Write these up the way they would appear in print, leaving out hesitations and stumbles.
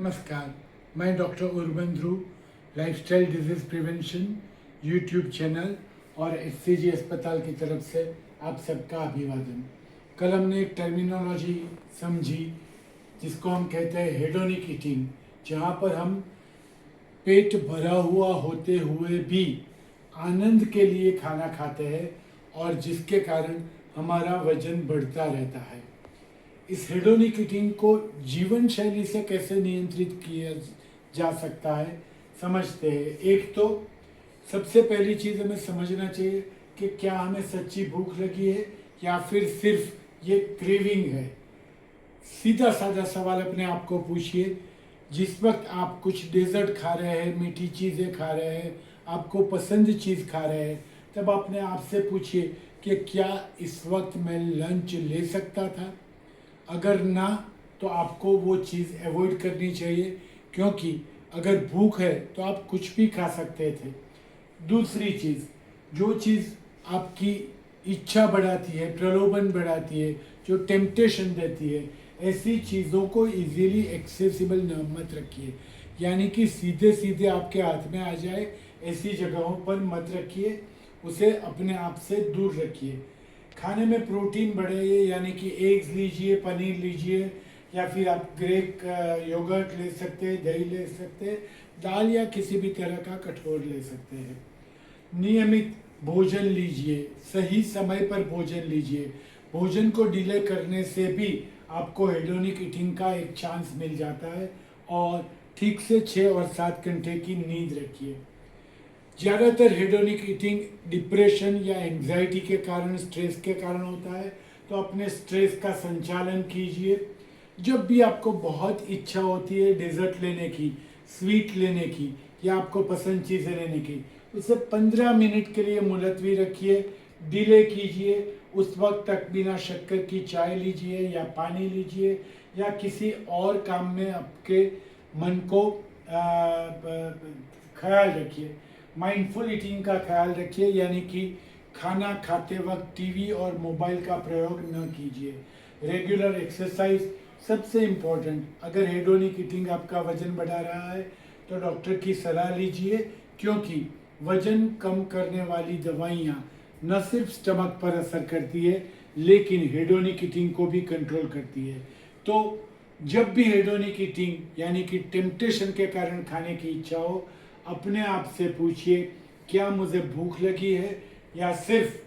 नमस्कार, मैं doctor Urvan Dhruv, lifestyle disease prevention YouTube channel और एससीजी अस्पताल की तरफ से आप सबका अभिवादन। कल हमने एक टर्मिनोलॉजी समझी जिसको हम कहते हैं हेडोनिक ईटिंग, जहाँ पर हम पेट भरा हुआ होते हुए भी आनंद के लिए खाना खाते हैं और जिसके कारण हमारा वजन बढ़ता रहता है। इस हेडोनिक ईटिंग को जीवन शैली से कैसे नियंत्रित किया जा सकता है समझते हैं। एक तो सबसे पहली चीज़ हमें समझना चाहिए कि क्या हमें सच्ची भूख लगी है या फिर सिर्फ ये क्रेविंग है। सीधा साधा सवाल अपने आप को पूछिए। जिस वक्त आप कुछ डेजर्ट खा रहे हैं, मीठी चीज़ें खा रहे हैं, आपको पसंद चीज़ खा रहे हैं, तब अपने आप से पूछिए कि क्या इस वक्त मैं लंच ले सकता था। अगर ना, तो आपको वो चीज़ अवॉइड करनी चाहिए, क्योंकि अगर भूख है तो आप कुछ भी खा सकते थे। दूसरी चीज़, जो चीज़ आपकी इच्छा बढ़ाती है, प्रलोभन बढ़ाती है, जो टेम्पटेशन देती है, ऐसी चीज़ों को इजीली एक्सेसिबल मत रखिए। यानी कि सीधे सीधे आपके हाथ में आ जाए ऐसी जगहों पर मत रखिए, उसे अपने आप से दूर रखिए। खाने में प्रोटीन बढ़ाइए, यानी कि एग्स लीजिए, पनीर लीजिए, या फिर आप ग्रेक योगर्ट ले सकते हैं, दही ले सकते हैं, दाल या किसी भी तरह का कठोर ले सकते हैं। नियमित भोजन लीजिए, सही समय पर भोजन लीजिए। भोजन को डिले करने से भी आपको हेडोनिक ईटिंग का एक चांस मिल जाता है। और ठीक से 6 और 7 घंटे की नींद रखिए। ज़्यादातर हेडोनिक ईटिंग डिप्रेशन या एंजाइटी के कारण, स्ट्रेस के कारण होता है, तो अपने स्ट्रेस का संचालन कीजिए। जब भी आपको बहुत इच्छा होती है डेजर्ट लेने की, स्वीट लेने की, या आपको पसंद चीज़ें लेने की, उसे 15 मिनट के लिए मुलतवी रखिए, डिले कीजिए। उस वक्त तक बिना शक्कर की चाय लीजिए या पानी लीजिए, या किसी और काम में आपके मन को ख्याल रखिए। माइंडफुल ईटिंग का ख्याल रखिए, यानी कि खाना खाते वक्त टीवी और मोबाइल का प्रयोग न कीजिए। रेगुलर एक्सरसाइज सबसे इम्पोर्टेंट। अगर हेडोनिक ईटिंग आपका वजन बढ़ा रहा है तो डॉक्टर की सलाह लीजिए, क्योंकि वजन कम करने वाली दवाइयाँ न सिर्फ स्टमक पर असर करती है, लेकिन हेडोनिक ईटिंग को भी कंट्रोल करती है। तो जब भी हेडोनिक ईटिंग यानी कि टेम्पटेशन के कारण खाने की इच्छा हो, अपने आप से पूछिए, क्या मुझे भूख लगी है या सिर्फ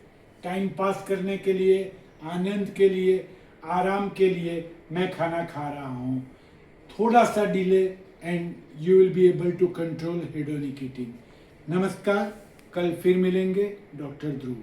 टाइम पास करने के लिए, आनंद के लिए, आराम के लिए मैं खाना खा रहा हूँ। थोड़ा सा delay and you will be able to control hedonic eating. नमस्कार, कल फिर मिलेंगे। डॉक्टर ध्रुव।